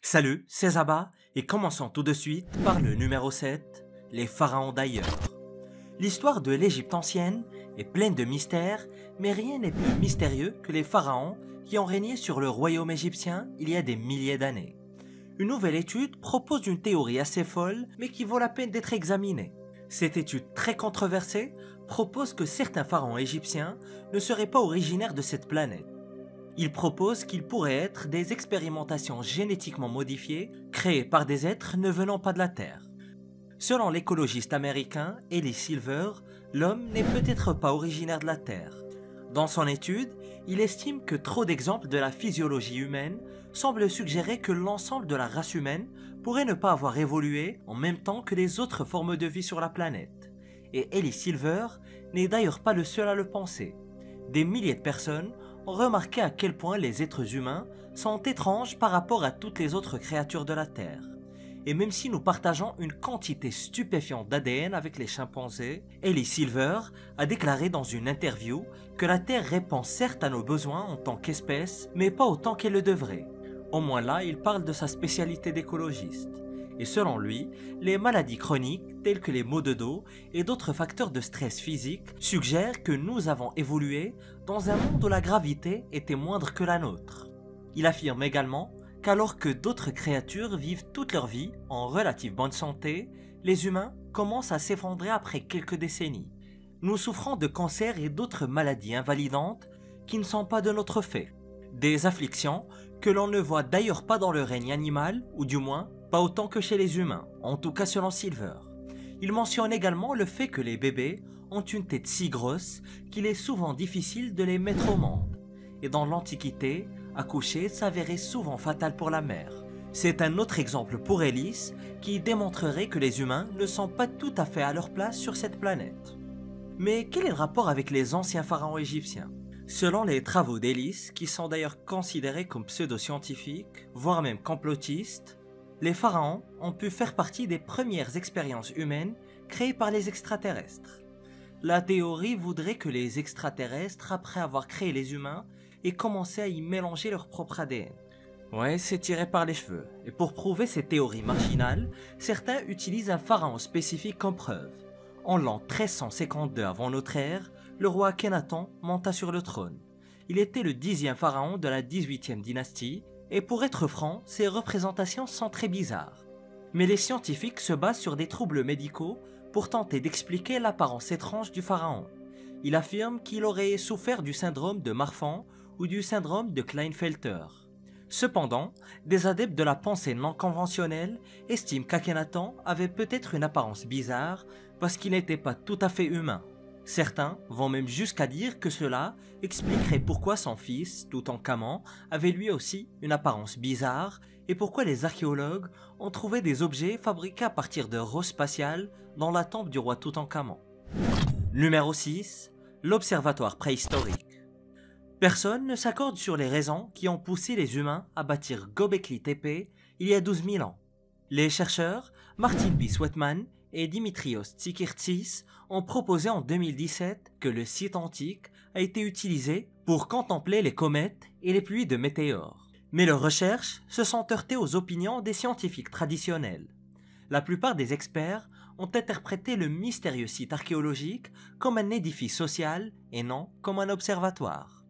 Salut, c'est Zaba et commençons tout de suite par le numéro 7, les pharaons d'ailleurs. L'histoire de l'Égypte ancienne est pleine de mystères, mais rien n'est plus mystérieux que les pharaons qui ont régné sur le royaume égyptien il y a des milliers d'années. Une nouvelle étude propose une théorie assez folle, mais qui vaut la peine d'être examinée. Cette étude très controversée propose que certains pharaons égyptiens ne seraient pas originaires de cette planète. Il propose qu'ils pourraient être des expérimentations génétiquement modifiées créées par des êtres ne venant pas de la Terre. Selon l'écologiste américain Ellie Silver, l'homme n'est peut-être pas originaire de la Terre. Dans son étude, il estime que trop d'exemples de la physiologie humaine semblent suggérer que l'ensemble de la race humaine pourrait ne pas avoir évolué en même temps que les autres formes de vie sur la planète. Et Ellie Silver n'est d'ailleurs pas le seul à le penser. Des milliers de personnes ont remarqué à quel point les êtres humains sont étranges par rapport à toutes les autres créatures de la Terre. Et même si nous partageons une quantité stupéfiante d'ADN avec les chimpanzés, Ellie Silver a déclaré dans une interview que la Terre répond certes à nos besoins en tant qu'espèce, mais pas autant qu'elle le devrait. Au moins là, il parle de sa spécialité d'écologiste. Et selon lui, les maladies chroniques telles que les maux de dos et d'autres facteurs de stress physique suggèrent que nous avons évolué dans un monde où la gravité était moindre que la nôtre. Il affirme également qu'alors que d'autres créatures vivent toute leur vie en relative bonne santé, les humains commencent à s'effondrer après quelques décennies. Nous souffrons de cancers et d'autres maladies invalidantes qui ne sont pas de notre fait. Des afflictions que l'on ne voit d'ailleurs pas dans le règne animal, ou du moins pas autant que chez les humains, en tout cas selon Silver. Il mentionne également le fait que les bébés ont une tête si grosse qu'il est souvent difficile de les mettre au monde. Et dans l'Antiquité, accoucher s'avérait souvent fatal pour la mère. C'est un autre exemple pour Ellis qui démontrerait que les humains ne sont pas tout à fait à leur place sur cette planète. Mais quel est le rapport avec les anciens pharaons égyptiens ? Selon les travaux d'Ellis, qui sont d'ailleurs considérés comme pseudo-scientifiques, voire même complotistes, les pharaons ont pu faire partie des premières expériences humaines créées par les extraterrestres. La théorie voudrait que les extraterrestres, après avoir créé les humains, aient commencé à y mélanger leur propre ADN. Ouais, c'est tiré par les cheveux. Et pour prouver ces théories marginales, certains utilisent un pharaon spécifique comme preuve. En l'an 1352 avant notre ère, le roi Akhenaton monta sur le trône. Il était le 10e pharaon de la 18e dynastie, et pour être franc, ces représentations sont très bizarres. Mais les scientifiques se basent sur des troubles médicaux pour tenter d'expliquer l'apparence étrange du pharaon. Il affirme qu'il aurait souffert du syndrome de Marfan ou du syndrome de Klinefelter. Cependant, des adeptes de la pensée non conventionnelle estiment qu'Akhenaton avait peut-être une apparence bizarre parce qu'il n'était pas tout à fait humain. Certains vont même jusqu'à dire que cela expliquerait pourquoi son fils, Toutankhamon, avait lui aussi une apparence bizarre et pourquoi les archéologues ont trouvé des objets fabriqués à partir de roses spatiales dans la tombe du roi Toutankhamon. Numéro 6. L'observatoire préhistorique. Personne ne s'accorde sur les raisons qui ont poussé les humains à bâtir Göbekli Tepe il y a 12 000 ans. Les chercheurs Martin B. Sweatman et Dimitrios Tsikirtsis ont proposé en 2017 que le site antique a été utilisé pour contempler les comètes et les pluies de météores. Mais leurs recherches se sont heurtées aux opinions des scientifiques traditionnels. La plupart des experts ont interprété le mystérieux site archéologique comme un édifice social et non comme un observatoire.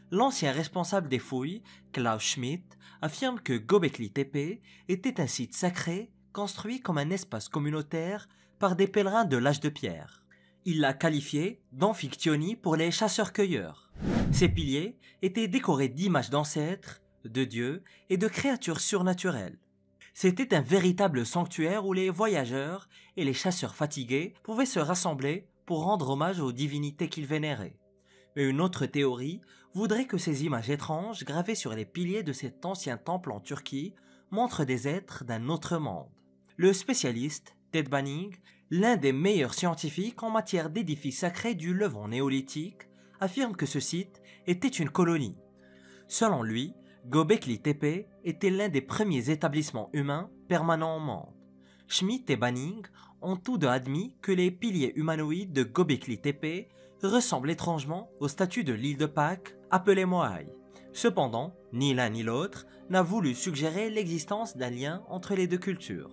L'ancien responsable des fouilles, Klaus Schmidt, affirme que Göbekli Tepe était un site sacré construit comme un espace communautaire par des pèlerins de l'âge de pierre. Il l'a qualifié d'amphictyoni pour les chasseurs-cueilleurs. Ces piliers étaient décorés d'images d'ancêtres, de dieux et de créatures surnaturelles. C'était un véritable sanctuaire où les voyageurs et les chasseurs fatigués pouvaient se rassembler pour rendre hommage aux divinités qu'ils vénéraient. Mais une autre théorie voudrait que ces images étranges gravées sur les piliers de cet ancien temple en Turquie montrent des êtres d'un autre monde. Le spécialiste Ted Banning, l'un des meilleurs scientifiques en matière d'édifices sacrés du Levant néolithique, affirme que ce site était une colonie. Selon lui, Göbekli Tepe était l'un des premiers établissements humains permanents au monde. Schmidt et Banning ont tous deux admis que les piliers humanoïdes de Göbekli Tepe ressemblent étrangement aux statues de l'île de Pâques appelées Moai. Cependant, ni l'un ni l'autre n'a voulu suggérer l'existence d'un lien entre les deux cultures.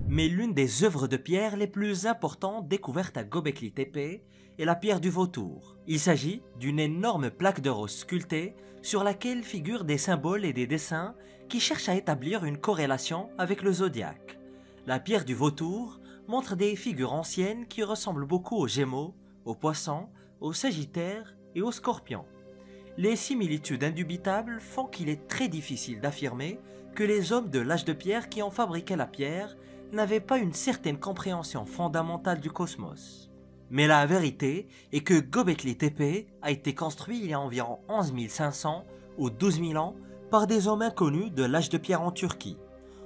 Mais l'une des œuvres de pierre les plus importantes découvertes à Göbekli Tepe est la pierre du vautour. Il s'agit d'une énorme plaque de rose sculptée sur laquelle figurent des symboles et des dessins qui cherchent à établir une corrélation avec le zodiaque. La pierre du vautour montre des figures anciennes qui ressemblent beaucoup aux Gémeaux, aux Poissons, aux Sagittaires et aux Scorpions. Les similitudes indubitables font qu'il est très difficile d'affirmer que les hommes de l'âge de pierre qui ont fabriqué la pierre n'avaient pas une certaine compréhension fondamentale du cosmos. Mais la vérité est que Göbekli Tepe a été construit il y a environ 11 500 ou 12 000 ans par des hommes inconnus de l'âge de pierre en Turquie.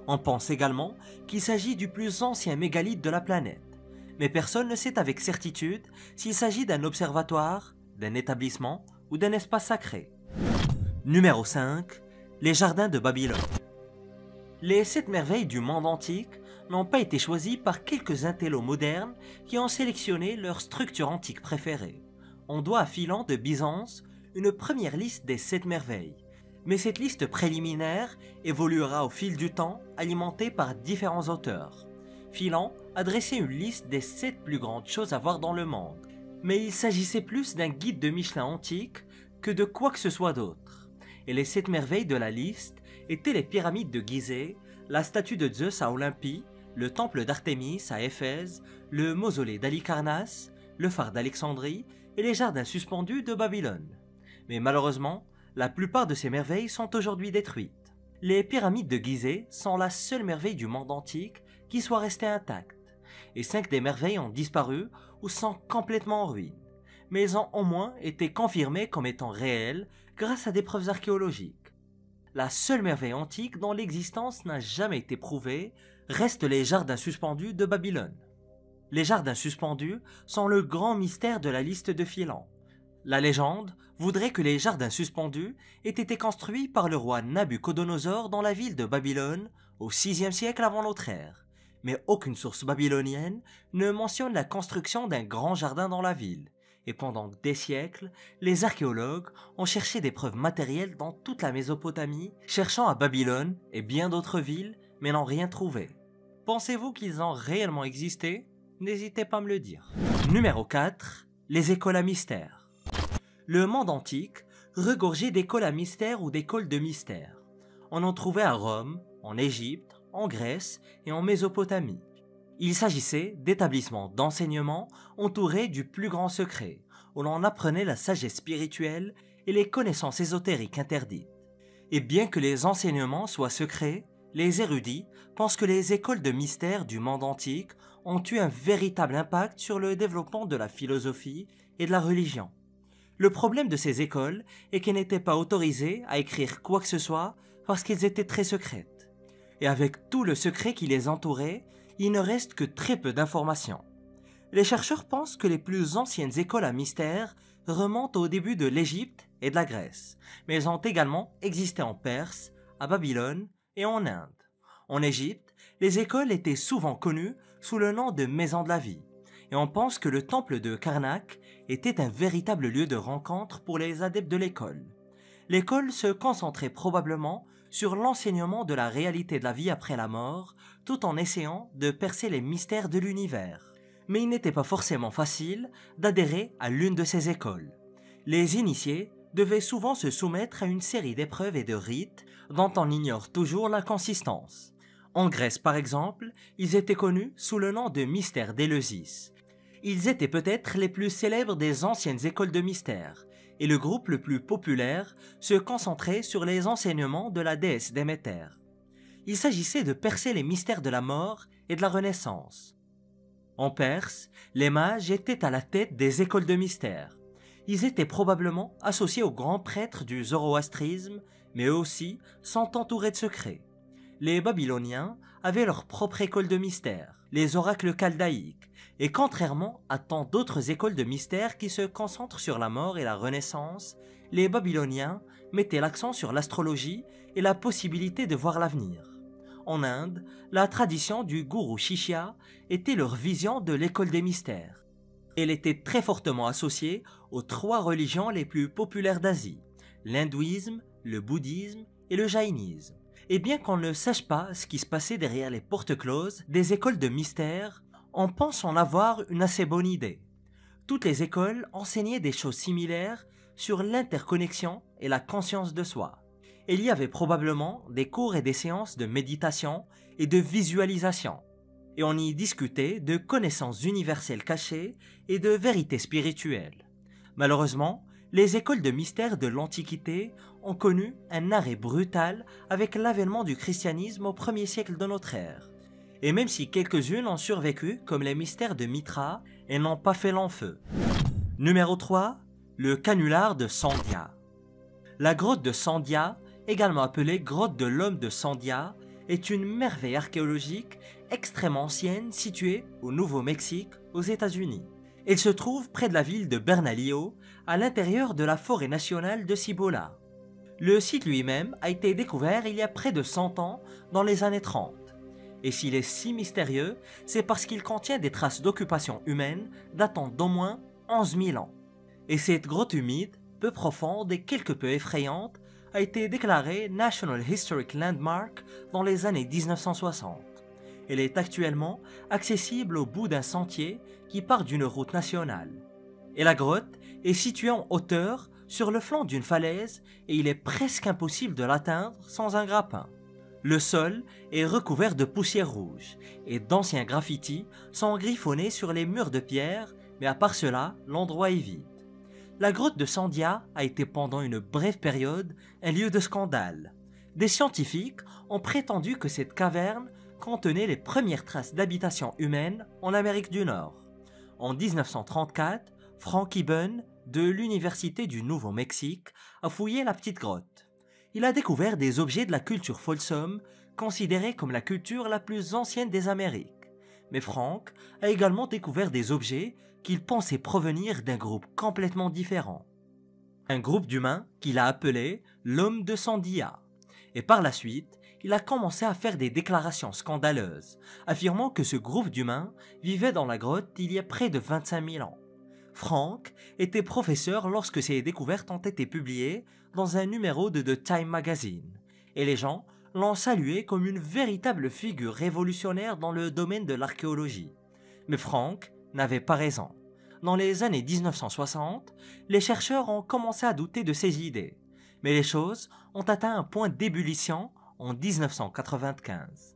On pense également qu'il s'agit du plus ancien mégalithe de la planète, mais personne ne sait avec certitude s'il s'agit d'un observatoire, d'un établissement ou d'un espace sacré. Numéro 5. Les jardins de Babylone. Les 7 merveilles du monde antique n'ont pas été choisies par quelques intellos modernes qui ont sélectionné leur structure antique préférée. On doit à Philon de Byzance une première liste des 7 merveilles, mais cette liste préliminaire évoluera au fil du temps, alimentée par différents auteurs. Philon a dressé une liste des 7 plus grandes choses à voir dans le monde, mais il s'agissait plus d'un guide de Michelin antique que de quoi que ce soit d'autre. Et les 7 merveilles de la liste étaient les pyramides de Gizeh, la statue de Zeus à Olympie, le temple d'Artémis à Éphèse, le mausolée d'Halicarnasse, le phare d'Alexandrie et les jardins suspendus de Babylone. Mais malheureusement, la plupart de ces merveilles sont aujourd'hui détruites. Les pyramides de Gizeh sont la seule merveille du monde antique qui soit restée intacte, et 5 des merveilles ont disparu ou sont complètement en ruine, mais elles ont au moins été confirmées comme étant réelles grâce à des preuves archéologiques. La seule merveille antique dont l'existence n'a jamais été prouvée reste les jardins suspendus de Babylone. Les jardins suspendus sont le grand mystère de la liste de Philon. La légende voudrait que les jardins suspendus aient été construits par le roi Nabuchodonosor dans la ville de Babylone au VIe siècle avant notre ère, mais aucune source babylonienne ne mentionne la construction d'un grand jardin dans la ville. Et pendant des siècles, les archéologues ont cherché des preuves matérielles dans toute la Mésopotamie, cherchant à Babylone et bien d'autres villes, mais n'ont rien trouvé. Pensez-vous qu'ils ont réellement existé? N'hésitez pas à me le dire. Numéro 4. Les écoles à mystère. Le monde antique regorgeait d'écoles à mystère ou d'écoles de mystère. On en trouvait à Rome, en Égypte, en Grèce et en Mésopotamie. Il s'agissait d'établissements d'enseignement entourés du plus grand secret, où l'on apprenait la sagesse spirituelle et les connaissances ésotériques interdites. Et bien que les enseignements soient secrets, les érudits pensent que les écoles de mystère du monde antique ont eu un véritable impact sur le développement de la philosophie et de la religion. Le problème de ces écoles est qu'elles n'étaient pas autorisées à écrire quoi que ce soit parce qu'elles étaient très secrètes. Et avec tout le secret qui les entourait, il ne reste que très peu d'informations. Les chercheurs pensent que les plus anciennes écoles à mystère remontent au début de l'Égypte et de la Grèce, mais elles ont également existé en Perse, à Babylone et en Inde. En Égypte, les écoles étaient souvent connues sous le nom de maisons de la vie, et on pense que le temple de Karnak était un véritable lieu de rencontre pour les adeptes de l'école. L'école se concentrait probablement sur l'enseignement de la réalité de la vie après la mort, tout en essayant de percer les mystères de l'univers. Mais il n'était pas forcément facile d'adhérer à l'une de ces écoles. Les initiés devaient souvent se soumettre à une série d'épreuves et de rites dont on ignore toujours la consistance. En Grèce par exemple, ils étaient connus sous le nom de mystères d'Éleusis. Ils étaient peut-être les plus célèbres des anciennes écoles de mystère, et le groupe le plus populaire se concentrait sur les enseignements de la déesse Déméter. Il s'agissait de percer les mystères de la mort et de la renaissance. En Perse, les mages étaient à la tête des écoles de mystère. Ils étaient probablement associés aux grands prêtres du zoroastrisme, mais eux aussi sont entourés de secrets. Les Babyloniens avaient leur propre école de mystère, les oracles chaldéiques, et contrairement à tant d'autres écoles de mystère qui se concentrent sur la mort et la renaissance, les Babyloniens mettaient l'accent sur l'astrologie et la possibilité de voir l'avenir. En Inde, la tradition du Guru Shishya était leur vision de l'école des mystères. Elle était très fortement associée aux 3 religions les plus populaires d'Asie, l'hindouisme, le bouddhisme et le jaïnisme. Et bien qu'on ne sache pas ce qui se passait derrière les portes closes des écoles de mystère, on pense en avoir une assez bonne idée. Toutes les écoles enseignaient des choses similaires sur l'interconnexion et la conscience de soi. Il y avait probablement des cours et des séances de méditation et de visualisation. Et on y discutait de connaissances universelles cachées et de vérités spirituelles. Malheureusement, les écoles de mystère de l'Antiquité ont connu un arrêt brutal avec l'avènement du christianisme au 1er siècle de notre ère. Et même si quelques-unes ont survécu, comme les mystères de Mitra, elles n'ont pas fait long feu. Numéro 3, le canular de Sandia. La grotte de Sandia, également appelée grotte de l'homme de Sandia, est une merveille archéologique extrêmement ancienne située au Nouveau-Mexique, aux États-Unis. Elle se trouve près de la ville de Bernalillo, à l'intérieur de la forêt nationale de Cibola. Le site lui-même a été découvert il y a près de 100 ans, dans les années 30. Et s'il est si mystérieux, c'est parce qu'il contient des traces d'occupation humaine datant d'au moins 11 000 ans. Et cette grotte humide, peu profonde et quelque peu effrayante, a été déclarée National Historic Landmark dans les années 1960. Elle est actuellement accessible au bout d'un sentier qui part d'une route nationale. Et la grotte est située en hauteur sur le flanc d'une falaise et il est presque impossible de l'atteindre sans un grappin. Le sol est recouvert de poussière rouge et d'anciens graffitis sont griffonnés sur les murs de pierre, mais à part cela, l'endroit est vide. La grotte de Sandia a été pendant une brève période un lieu de scandale. Des scientifiques ont prétendu que cette caverne contenait les premières traces d'habitation humaine en Amérique du Nord. En 1934, Frank Ibben, de l'Université du Nouveau-Mexique, a fouillé la petite grotte. Il a découvert des objets de la culture Folsom, considérée comme la culture la plus ancienne des Amériques. Mais Frank a également découvert des objets qu'il pensait provenir d'un groupe complètement différent. Un groupe d'humains qu'il a appelé l'homme de Sandia. Et par la suite, il a commencé à faire des déclarations scandaleuses, affirmant que ce groupe d'humains vivait dans la grotte il y a près de 25 000 ans. Frank était professeur lorsque ces découvertes ont été publiées dans un numéro de The Time Magazine, et les gens l'ont salué comme une véritable figure révolutionnaire dans le domaine de l'archéologie. Mais Frank n'avait pas raison. Dans les années 1960, les chercheurs ont commencé à douter de ses idées, mais les choses ont atteint un point d'ébullition en 1995,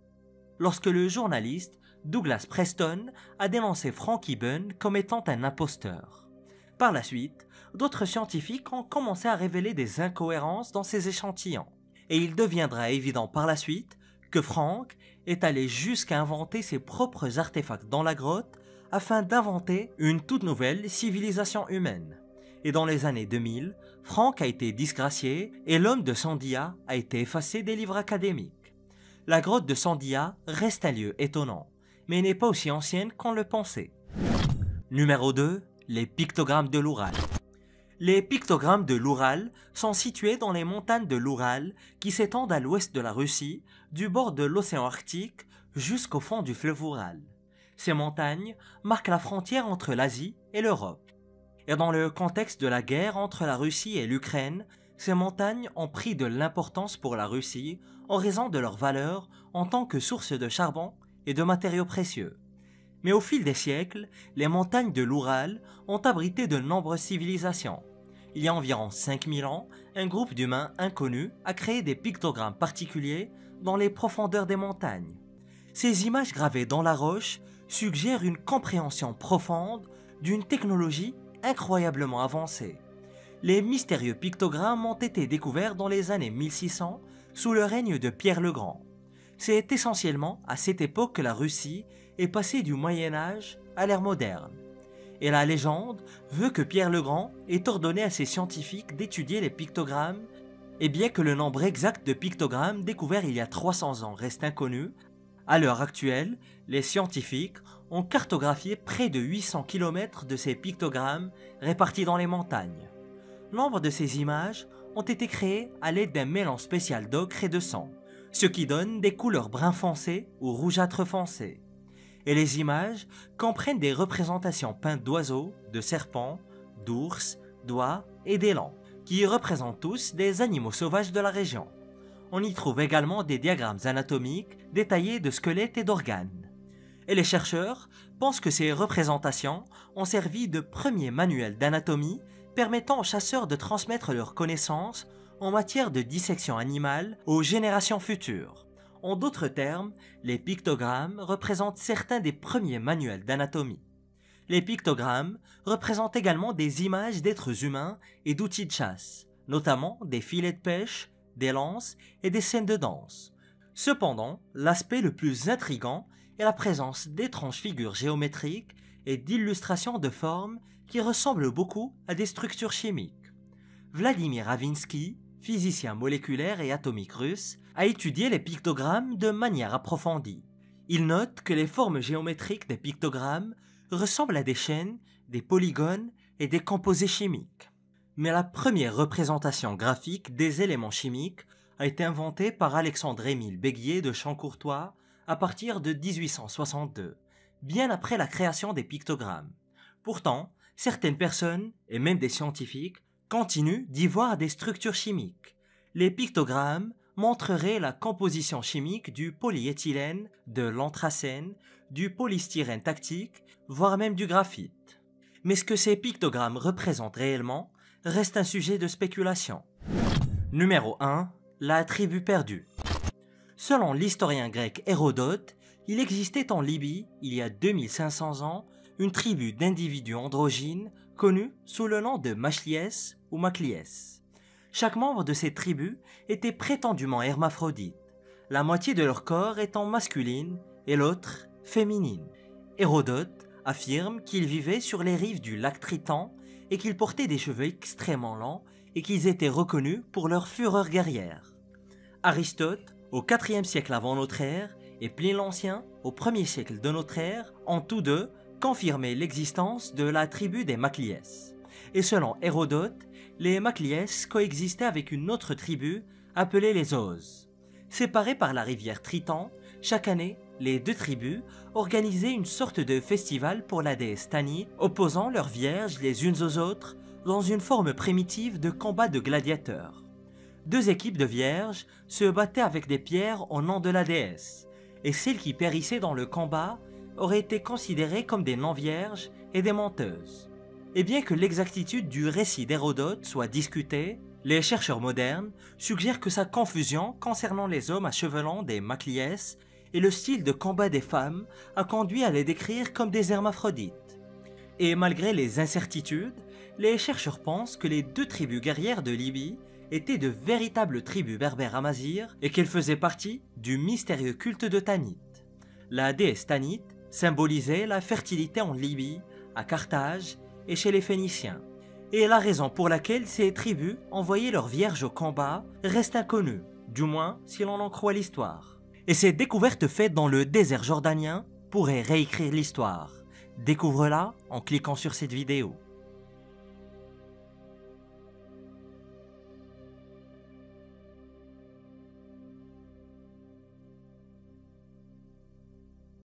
lorsque le journaliste Douglas Preston a dénoncé Frank Ibben comme étant un imposteur. Par la suite, d'autres scientifiques ont commencé à révéler des incohérences dans ces échantillons, et il deviendra évident par la suite que Frank est allé jusqu'à inventer ses propres artefacts dans la grotte afin d'inventer une toute nouvelle civilisation humaine. Et dans les années 2000, Frank a été disgracié et l'homme de Sandia a été effacé des livres académiques. La grotte de Sandia reste un lieu étonnant, mais n'est pas aussi ancienne qu'on le pensait. Numéro 2, les pictogrammes de l'Oural. Les pictogrammes de l'Oural sont situés dans les montagnes de l'Oural qui s'étendent à l'ouest de la Russie, du bord de l'océan Arctique jusqu'au fond du fleuve Oural. Ces montagnes marquent la frontière entre l'Asie et l'Europe. Et dans le contexte de la guerre entre la Russie et l'Ukraine, ces montagnes ont pris de l'importance pour la Russie en raison de leur valeur en tant que source de charbon et de matériaux précieux. Mais au fil des siècles, les montagnes de l'Oural ont abrité de nombreuses civilisations. Il y a environ 5000 ans, un groupe d'humains inconnus a créé des pictogrammes particuliers dans les profondeurs des montagnes. Ces images gravées dans la roche suggèrent une compréhension profonde d'une technologie incroyablement avancée. Les mystérieux pictogrammes ont été découverts dans les années 1600 sous le règne de Pierre le Grand. C'est essentiellement à cette époque que la Russie est passée du Moyen Âge à l'ère moderne. Et la légende veut que Pierre le Grand ait ordonné à ses scientifiques d'étudier les pictogrammes, et bien que le nombre exact de pictogrammes découverts il y a 300 ans reste inconnu, à l'heure actuelle, les scientifiques ont cartographié près de 800 km de ces pictogrammes répartis dans les montagnes. Nombre de ces images ont été créées à l'aide d'un mélange spécial d'ocre et de sang, ce qui donne des couleurs brun foncé ou rougeâtre foncé. Et les images comprennent des représentations peintes d'oiseaux, de serpents, d'ours, d'oies et d'élands, qui représentent tous des animaux sauvages de la région. On y trouve également des diagrammes anatomiques détaillés de squelettes et d'organes. Et les chercheurs pensent que ces représentations ont servi de premier manuel d'anatomie permettant aux chasseurs de transmettre leurs connaissances en matière de dissection animale aux générations futures. En d'autres termes, les pictogrammes représentent certains des premiers manuels d'anatomie. Les pictogrammes représentent également des images d'êtres humains et d'outils de chasse, notamment des filets de pêche, des lances et des scènes de danse. Cependant, l'aspect le plus intrigant est la présence d'étranges figures géométriques et d'illustrations de formes qui ressemblent beaucoup à des structures chimiques. Vladimir Ravinsky, physicien moléculaire et atomique russe, a étudié les pictogrammes de manière approfondie. Il note que les formes géométriques des pictogrammes ressemblent à des chaînes, des polygones et des composés chimiques. Mais la première représentation graphique des éléments chimiques a été inventée par Alexandre-Émile Béguier de Champ-Courtois à partir de 1862, bien après la création des pictogrammes. Pourtant, certaines personnes, et même des scientifiques, continuent d'y voir des structures chimiques. Les pictogrammes montreraient la composition chimique du polyéthylène, de l'anthracène, du polystyrène tactique, voire même du graphite. Mais ce que ces pictogrammes représentent réellement reste un sujet de spéculation. Numéro 1. La tribu perdue. Selon l'historien grec Hérodote, il existait en Libye, il y a 2500 ans, une tribu d'individus androgynes connue sous le nom de Machliès ou Macliès. Chaque membre de cette tribu était prétendument hermaphrodite, la moitié de leur corps étant masculine et l'autre féminine. Hérodote affirme qu'ils vivaient sur les rives du lac Triton et qu'ils portaient des cheveux extrêmement longs et qu'ils étaient reconnus pour leur fureur guerrière. Aristote, au IVe siècle avant notre ère, et Pline l'Ancien, au 1er siècle de notre ère, ont tous deux confirmé l'existence de la tribu des Macliès. Et selon Hérodote, les Macliès coexistaient avec une autre tribu appelée les Oses. Séparées par la rivière Triton, chaque année, les deux tribus organisaient une sorte de festival pour la déesse Tanit, opposant leurs vierges les unes aux autres dans une forme primitive de combat de gladiateurs. Deux équipes de vierges se battaient avec des pierres au nom de la déesse, et celles qui périssaient dans le combat auraient été considérées comme des non-vierges et des menteuses. Et bien que l'exactitude du récit d'Hérodote soit discutée, les chercheurs modernes suggèrent que sa confusion concernant les hommes à cheveux longs des Macliès et le style de combat des femmes a conduit à les décrire comme des hermaphrodites. Et malgré les incertitudes, les chercheurs pensent que les deux tribus guerrières de Libye étaient de véritables tribus berbères amazirs et qu'elles faisaient partie du mystérieux culte de Tanit. La déesse Tanit symbolisait la fertilité en Libye, à Carthage et chez les Phéniciens. Et la raison pour laquelle ces tribus envoyaient leurs vierges au combat reste inconnue, du moins si l'on en croit l'histoire. Et ces découvertes faites dans le désert jordanien pourraient réécrire l'histoire. Découvre-la en cliquant sur cette vidéo.